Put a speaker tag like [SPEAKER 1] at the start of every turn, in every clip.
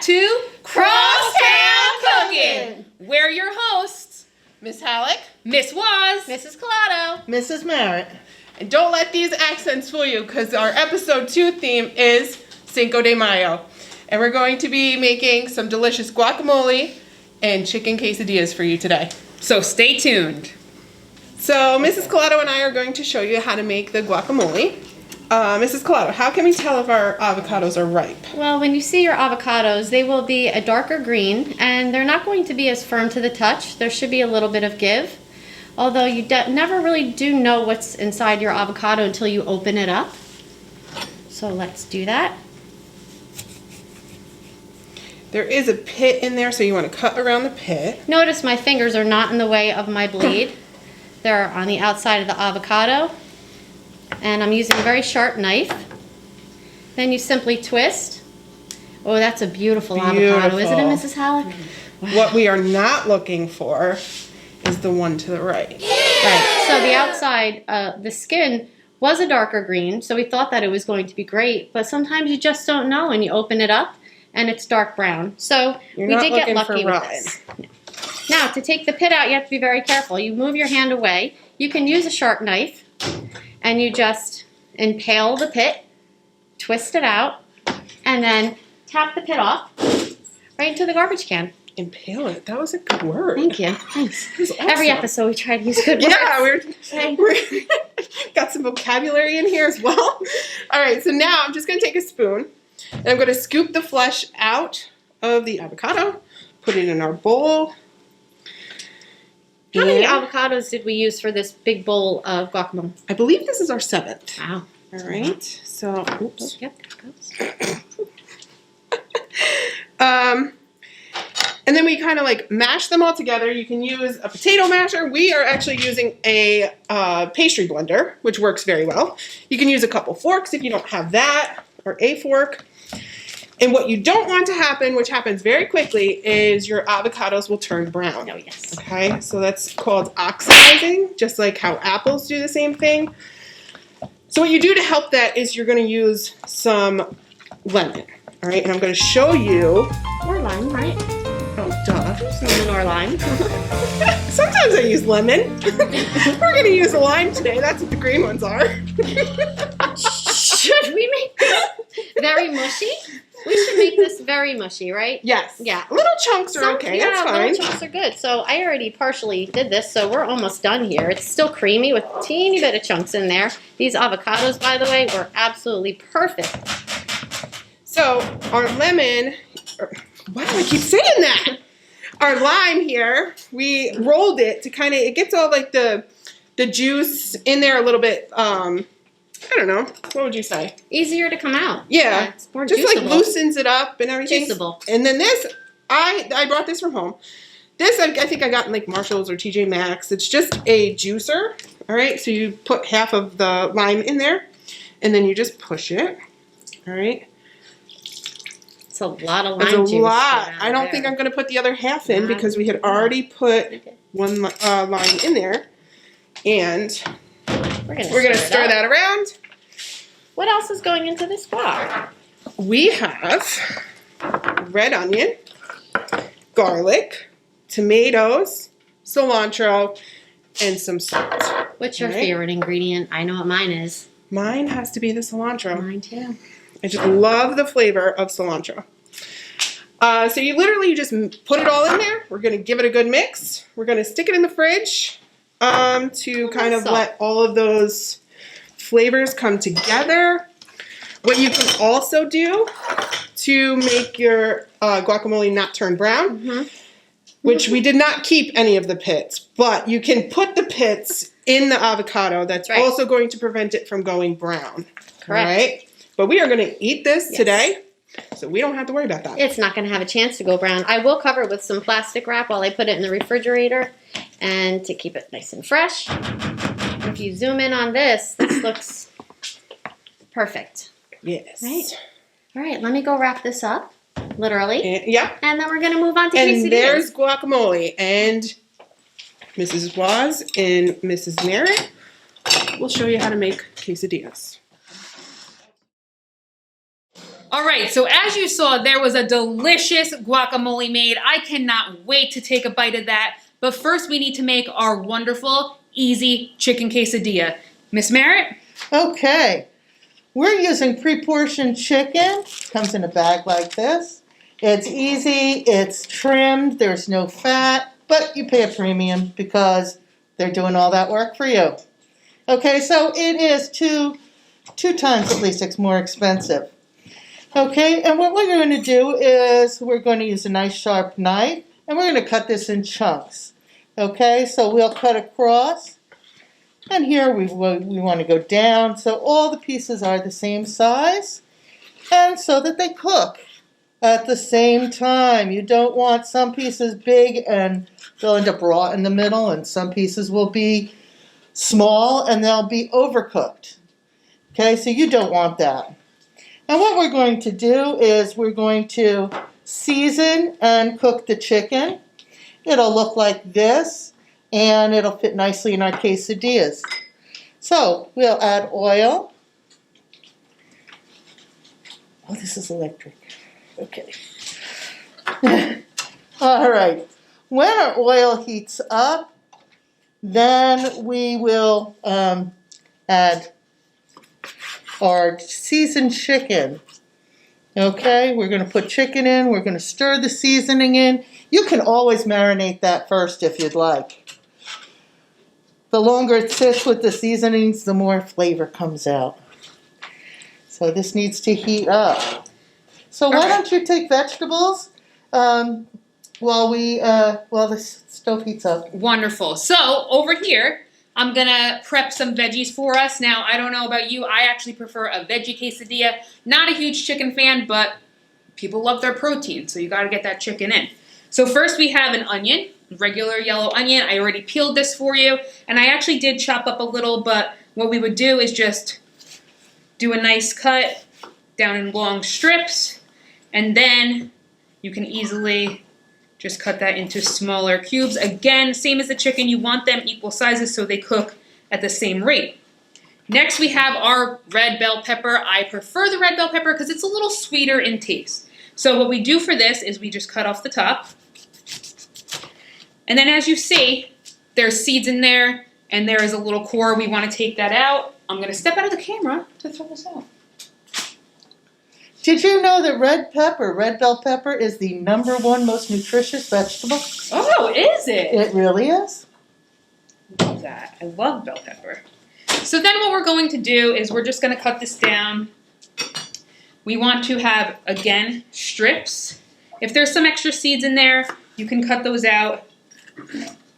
[SPEAKER 1] to Crosstown Cooking. We're your hosts,
[SPEAKER 2] Miss Hallock,
[SPEAKER 1] Miss Waz,
[SPEAKER 3] Mrs. Collado,
[SPEAKER 4] Mrs. Marut.
[SPEAKER 2] and don't let these accents fool you because our episode 2 theme is Cinco De Mayo. And we're going to be making some delicious guacamole and chicken quesadillas for you today.
[SPEAKER 1] So stay tuned.
[SPEAKER 2] So Mrs. Collado and I are going to show you how to make the guacamole. Mrs. Collado, how can we tell if our avocados are ripe?
[SPEAKER 3] Well, when you see your avocados, they will be a darker green, and they're not going to be as firm to the touch. There should be a little bit of give, although you never really do know what's inside your avocado until you open it up. So let's do that.
[SPEAKER 2] There is a pit in there, so you want to cut around the pit.
[SPEAKER 3] Notice my fingers are not in the way of my blade. They're on the outside of the avocado, and I'm using a very sharp knife. Then you simply twist. Oh, that's a beautiful avocado, isn't it, Mrs. Hallock? Wow.
[SPEAKER 2] What we are not looking for is the one to the right.
[SPEAKER 3] Right, so the outside, the skin was a darker green, so we thought that it was going to be great, but sometimes you just don't know and you open it up and it's dark brown. So
[SPEAKER 2] You're
[SPEAKER 3] we
[SPEAKER 2] not
[SPEAKER 3] did get
[SPEAKER 2] looking
[SPEAKER 3] lucky
[SPEAKER 2] for
[SPEAKER 3] with
[SPEAKER 2] rotten.
[SPEAKER 3] this. Now, to take the pit out, you have to be very careful. You move your hand away. You can use a sharp knife, and you just impale the pit, twist it out, and then tap the pit off right into the garbage can.
[SPEAKER 2] Impale it. That was a good word.
[SPEAKER 3] Thank you. Thanks.
[SPEAKER 2] That was awesome.
[SPEAKER 3] Every episode we try to use good words.
[SPEAKER 2] Yeah, we're
[SPEAKER 3] Okay.
[SPEAKER 2] got some vocabulary in here as well. All right, so now I'm just going to take a spoon, and I'm going to scoop the flesh out of the avocado, put it in our bowl.
[SPEAKER 3] How many
[SPEAKER 2] And
[SPEAKER 3] avocados did we use for this big bowl of guacamole?
[SPEAKER 2] I believe this is our 7th.
[SPEAKER 3] Wow.
[SPEAKER 2] All right, so, oops.
[SPEAKER 3] Yep, there it goes.
[SPEAKER 2] And then we kind of like mash them all together. You can use a potato masher. We are actually using a pastry blender, which works very well. You can use a couple forks if you don't have that, or a fork. And what you don't want to happen, which happens very quickly, is your avocados will turn brown.
[SPEAKER 3] Oh, yes.
[SPEAKER 2] Okay, so that's called oxidizing, just like how apples do the same thing. So what you do to help that is you're going to use some lemon. All right, and I'm going to show you.
[SPEAKER 3] Or lime, right?
[SPEAKER 2] Oh, duh.
[SPEAKER 3] Lemon or lime.
[SPEAKER 2] Sometimes I use lemon. We're going to use a lime today. That's what the green ones are.
[SPEAKER 3] Should we make this very mushy? We should make this very mushy, right?
[SPEAKER 2] Yes.
[SPEAKER 3] Yeah.
[SPEAKER 2] Little chunks are okay.
[SPEAKER 3] Yeah,
[SPEAKER 2] That's fine.
[SPEAKER 3] little chunks are good. So I already partially did this, so we're almost done here. It's still creamy with a teeny bit of chunks in there. These avocados, by the way, were absolutely perfect.
[SPEAKER 2] So our lemon, why do I keep saying that? Our lime here, we rolled it to kind of, it gets all like the juice in there a little bit, I don't know, what would you say?
[SPEAKER 3] Easier to come out.
[SPEAKER 2] Yeah,
[SPEAKER 3] It's more
[SPEAKER 2] just
[SPEAKER 3] juiceable.
[SPEAKER 2] like loosens it up and everything.
[SPEAKER 3] Juiceable.
[SPEAKER 2] And then this, I brought this from home. This I think I got in like Marshall's or TJ Maxx. It's just a juicer. All right, so you put half of the lime in there, and then you just push it. All right.
[SPEAKER 3] It's a lot of lime
[SPEAKER 2] It's
[SPEAKER 3] juice.
[SPEAKER 2] a lot.
[SPEAKER 3] going on
[SPEAKER 2] I don't
[SPEAKER 3] there.
[SPEAKER 2] think I'm going to put the other half in
[SPEAKER 3] Nah,
[SPEAKER 2] because we had already put
[SPEAKER 3] Okay.
[SPEAKER 2] one lime in there, and
[SPEAKER 3] We're gonna
[SPEAKER 2] stir
[SPEAKER 3] it up.
[SPEAKER 2] that around.
[SPEAKER 3] What else is going into this guac?
[SPEAKER 2] We have red onion, garlic, tomatoes, cilantro, and some salt.
[SPEAKER 3] What's your
[SPEAKER 2] All right.
[SPEAKER 3] favorite ingredient? I know what mine is.
[SPEAKER 2] Mine has to be the cilantro.
[SPEAKER 3] Mine too.
[SPEAKER 2] I just love the flavor of cilantro. So you literally just put it all in there. We're going to give it a good mix. We're going to stick it in the fridge to kind of
[SPEAKER 3] salt.
[SPEAKER 2] let all of those flavors come together. What you can also do to make your guacamole not turn brown,
[SPEAKER 3] Mm-hmm.
[SPEAKER 2] which we did not keep any of the pits, but you can put the pits in the avocado. That's
[SPEAKER 3] Right.
[SPEAKER 2] also going to prevent it from going brown.
[SPEAKER 3] Correct.
[SPEAKER 2] All right? But we are going to eat this
[SPEAKER 3] Yes.
[SPEAKER 2] today, so we don't have to worry about that.
[SPEAKER 3] It's not going to have a chance to go brown. I will cover it with some plastic wrap while I put it in the refrigerator and to keep it nice and fresh. If you zoom in on this, this looks perfect.
[SPEAKER 2] Yes.
[SPEAKER 3] Right. All right, let me go wrap this up, literally.
[SPEAKER 2] And, yep.
[SPEAKER 3] And then we're going to move on to
[SPEAKER 2] And
[SPEAKER 3] quesadillas.
[SPEAKER 2] there's guacamole. And Mrs. Waz and Mrs. Merritt will show you how to make quesadillas.
[SPEAKER 1] All right, so as you saw, there was a delicious guacamole made. I cannot wait to take a bite of that. But first, we need to make our wonderful, easy chicken quesadilla. Miss Marut?
[SPEAKER 4] Okay, we're using pre-portioned chicken. Comes in a bag like this. It's easy, it's trimmed, there's no fat, but you pay a premium because they're doing all that work for you. Okay, so it is two times at least it's more expensive. Okay, and what we're going to do is we're going to use a nice sharp knife and we're going to cut this in chunks. Okay, so we'll cut across, and here we want to go down so all the pieces are the same size and so that they cook at the same time. You don't want some pieces big and they'll end up raw in the middle, and some pieces will be small and they'll be overcooked. Okay, so you don't want that. And what we're going to do is we're going to season and cook the chicken. It'll look like this, and it'll fit nicely in our quesadillas. So we'll add oil. Oh, this is electric. Okay. All right. When our oil heats up, then we will add our seasoned chicken. Okay, we're going to put chicken in. We're going to stir the seasoning in. You can always marinate that first if you'd like. The longer it sits with the seasonings, the more flavor comes out. So this needs to heat up. So why don't you take vegetables while the stove heats up?
[SPEAKER 1] Wonderful. So over here, I'm gonna prep some veggies for us. Now, I don't know about you, I actually prefer a veggie quesadilla. Not a huge chicken fan, but people love their protein, so you gotta get that chicken in. So first we have an onion, regular yellow onion. I already peeled this for you, and I actually did chop up a little, but what we would do is just do a nice cut down in long strips, and then you can easily just cut that into smaller cubes. Again, same as the chicken, you want them equal sizes so they cook at the same rate. Next, we have our red bell pepper. I prefer the red bell pepper because it's a little sweeter in taste. So what we do for this is we just cut off the top. And then as you see, there's seeds in there and there is a little core. We want to take that out. I'm going to step out of the camera to throw this out.
[SPEAKER 4] Did you know that red bell pepper, is the #1 most nutritious vegetable?
[SPEAKER 1] Oh, is it?
[SPEAKER 4] It really is.
[SPEAKER 1] Love that. I love bell pepper. So then what we're going to do is we're just going to cut this down. We want to have, again, strips. If there's some extra seeds in there, you can cut those out,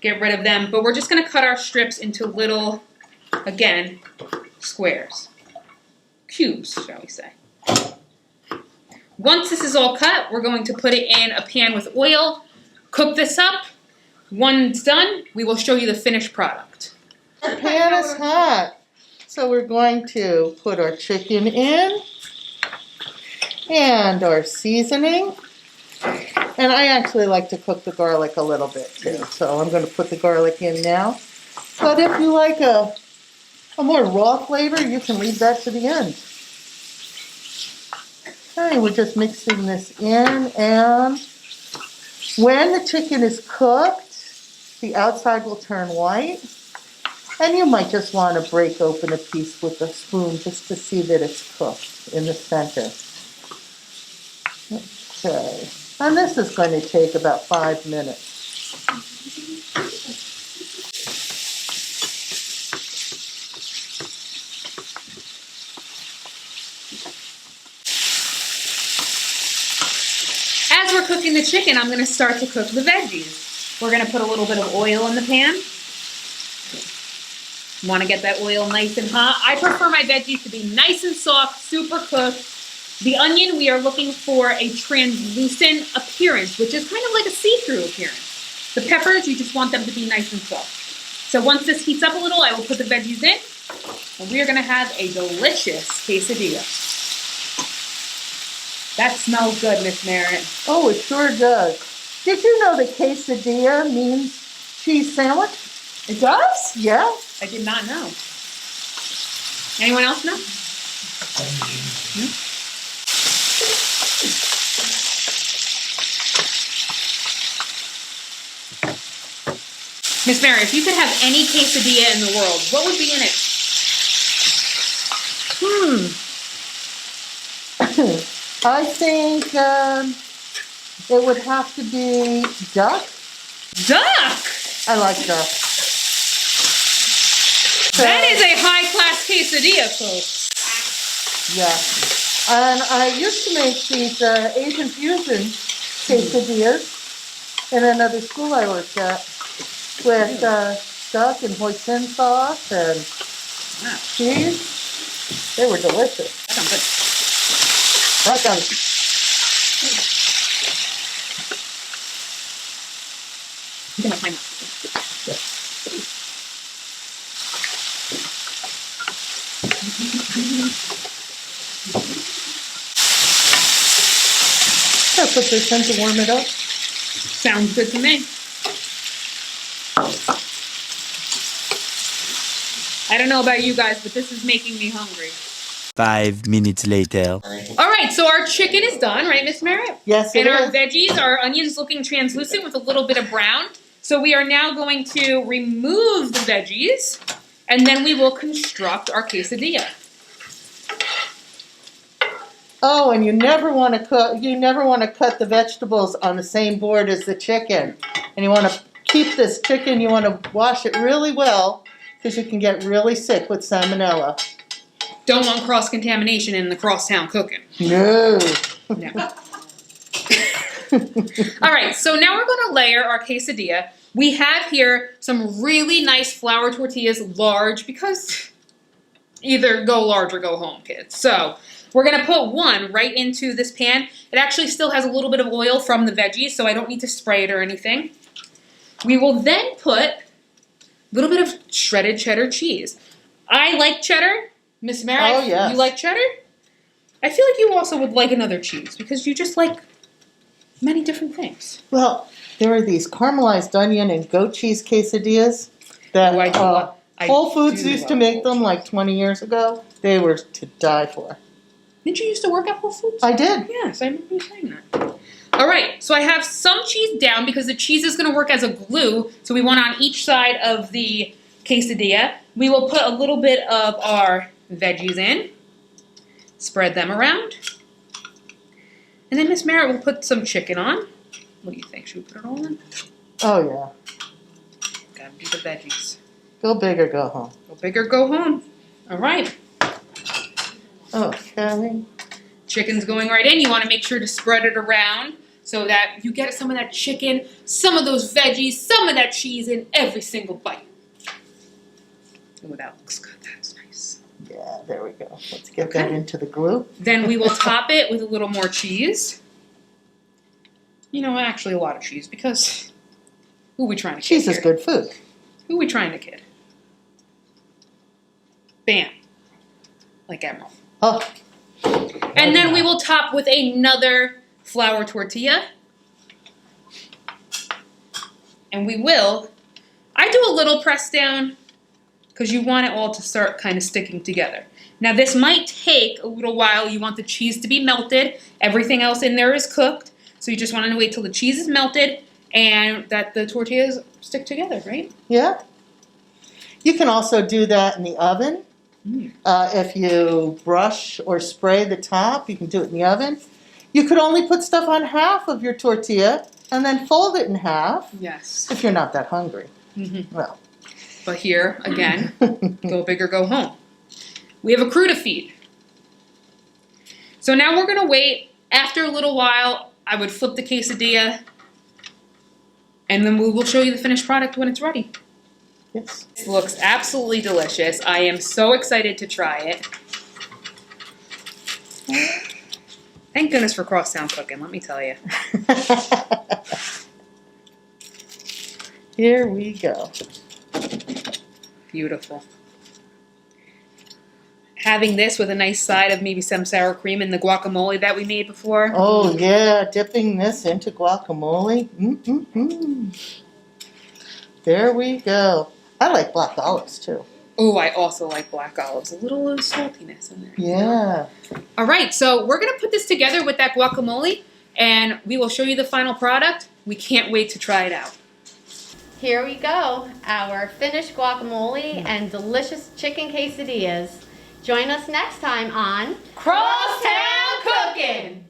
[SPEAKER 1] get rid of them. But we're just going to cut our strips into little, again, squares. Cubes, shall we say. Once this is all cut, we're going to put it in a pan with oil, cook this up. Once done, we will show you the finished product.
[SPEAKER 4] Our pan is hot. So we're going to put our chicken in and our seasoning. And I actually like to cook the garlic a little bit too. So I'm going to put the garlic in now. But if you like a more raw flavor, you can leave that to the end. Okay, we're just mixing this in, and when the chicken is cooked, the outside will turn white, and you might just want to break open a piece with a spoon just to see that it's cooked in the center. Okay, and this is going to take about 5 minutes.
[SPEAKER 1] As we're cooking the chicken, I'm going to start to cook the veggies. We're going to put a little bit of oil in the pan. Want to get that oil nice and hot. I prefer my veggies to be nice and soft, super cooked. The onion, we are looking for a translucent appearance, which is kind of like a see-through appearance. The peppers, you just want them to be nice and soft. So once this heats up a little, I will put the veggies in, and we are going to have a delicious quesadilla. That smells good, Miss Marut.
[SPEAKER 4] Oh, it sure does. Did you know that quesadilla means cheese sandwich?
[SPEAKER 1] It does?
[SPEAKER 4] Yeah.
[SPEAKER 1] I did not know. Anyone else know? No? Miss Mary, if you could have any quesadilla in the world, what would be in it?
[SPEAKER 4] I think it would have to be duck.
[SPEAKER 1] Duck!
[SPEAKER 4] I like duck.
[SPEAKER 1] That is a high-class quesadilla, folks.
[SPEAKER 4] Yeah. And I used to make these Asian fusion quesadillas in another school I worked at with duck and hoisin sauce and cheese. They were delicious.
[SPEAKER 1] That sounds good.
[SPEAKER 4] Right down.
[SPEAKER 1] You can have mine.
[SPEAKER 4] I'll put this in to warm it up.
[SPEAKER 1] Sounds good to me. I don't know about you guys, but this is making me hungry.
[SPEAKER 5] 5 minutes later.
[SPEAKER 1] All right, so our chicken is done, right, Miss Marriott?
[SPEAKER 4] Yes, it
[SPEAKER 1] And our
[SPEAKER 4] is.
[SPEAKER 1] veggies, our onions looking translucent with a little bit of brown. So we are now going to remove the veggies, and then we will construct our quesadilla.
[SPEAKER 4] Oh, and you never want to cut the vegetables on the same board as the chicken. And you want to keep this chicken, you want to wash it really well because you can get really sick with salmonella.
[SPEAKER 1] Don't want cross-contamination in the Crosstown Cooking.
[SPEAKER 4] No.
[SPEAKER 1] No. All right, so now we're going to layer our quesadilla. We have here some really nice flour tortillas, large, because either go large or go home, kids. So we're going to put one right into this pan. It actually still has a little bit of oil from the veggies, so I don't need to spray it or anything. We will then put a little bit of shredded cheddar cheese. I like cheddar. Miss Mary,
[SPEAKER 4] Oh, yes.
[SPEAKER 1] You like cheddar? I feel like you also would like another cheese because you just like many different things.
[SPEAKER 4] Well, there are these caramelized onion and goat cheese quesadillas that
[SPEAKER 1] Oh, I do love- I
[SPEAKER 4] Whole Foods
[SPEAKER 1] do
[SPEAKER 4] used to
[SPEAKER 1] love
[SPEAKER 4] make
[SPEAKER 1] Whole
[SPEAKER 4] them like 20 years ago. They were to die for.
[SPEAKER 1] Didn't you used to work at Whole Foods?
[SPEAKER 4] I did.
[SPEAKER 1] Yes, I remember you saying that. All right, so I have some cheese down because the cheese is going to work as a glue. So we want on each side of the quesadilla. We will put a little bit of our veggies in, spread them around, and then Miss Merritt will put some chicken on. What do you think? Should we put it all in?
[SPEAKER 4] Oh, yeah.
[SPEAKER 1] Gotta do the veggies.
[SPEAKER 4] Go big or go home.
[SPEAKER 1] Go big or go home. All right.
[SPEAKER 4] Okay.
[SPEAKER 1] Chicken's going right in. You want to make sure to spread it around so that you get some of that chicken, some of those veggies, some of that cheese in every single bite. Oh, that looks good. That's nice.
[SPEAKER 4] Yeah, there we go. Let's get that into the glue.
[SPEAKER 1] Then we will top it with a little more cheese. You know, actually a lot of cheese because who are we trying to kid
[SPEAKER 4] Cheese is
[SPEAKER 1] here?
[SPEAKER 4] good food.
[SPEAKER 1] Who are we trying to kid? Bam. Like Emerald.
[SPEAKER 4] Oh.
[SPEAKER 1] And then we will top with another flour tortilla. And we will, I do a little press down because you want it all to start kind of sticking together. Now this might take a little while. You want the cheese to be melted. Everything else in there is cooked. So you just want to wait till the cheese is melted and that the tortillas stick together, right?
[SPEAKER 4] Yeah. You can also do that in the oven. If you brush or spray the top, you can do it in the oven. You could only put stuff on half of your tortilla and then fold it in half
[SPEAKER 1] Yes.
[SPEAKER 4] if you're not that hungry.
[SPEAKER 1] Mm-hmm.
[SPEAKER 4] Well.
[SPEAKER 1] But here, again, go big or go home. We have a crew to feed. So now we're going to wait. After a little while, I would flip the quesadilla, and then we will show you the finished product when it's ready.
[SPEAKER 4] Yes.
[SPEAKER 1] It looks absolutely delicious. I am so excited to try it. Thank goodness for Crosstown Cooking, let me tell you.
[SPEAKER 4] Here we go.
[SPEAKER 1] Beautiful. Having this with a nice side of maybe some sour cream and the guacamole that we made before.
[SPEAKER 4] Oh, yeah. Dipping this into guacamole. Mm-mm-mm. There we go. I like black olives, too.
[SPEAKER 1] Oh, I also like black olives. A little saltiness in there.
[SPEAKER 4] Yeah.
[SPEAKER 1] All right, so we're going to put this together with that guacamole, and we will show you the final product. We can't wait to try it out.
[SPEAKER 3] Here we go, our finished guacamole and delicious chicken quesadillas. Join us next time on
[SPEAKER 1] Crosstown Cooking!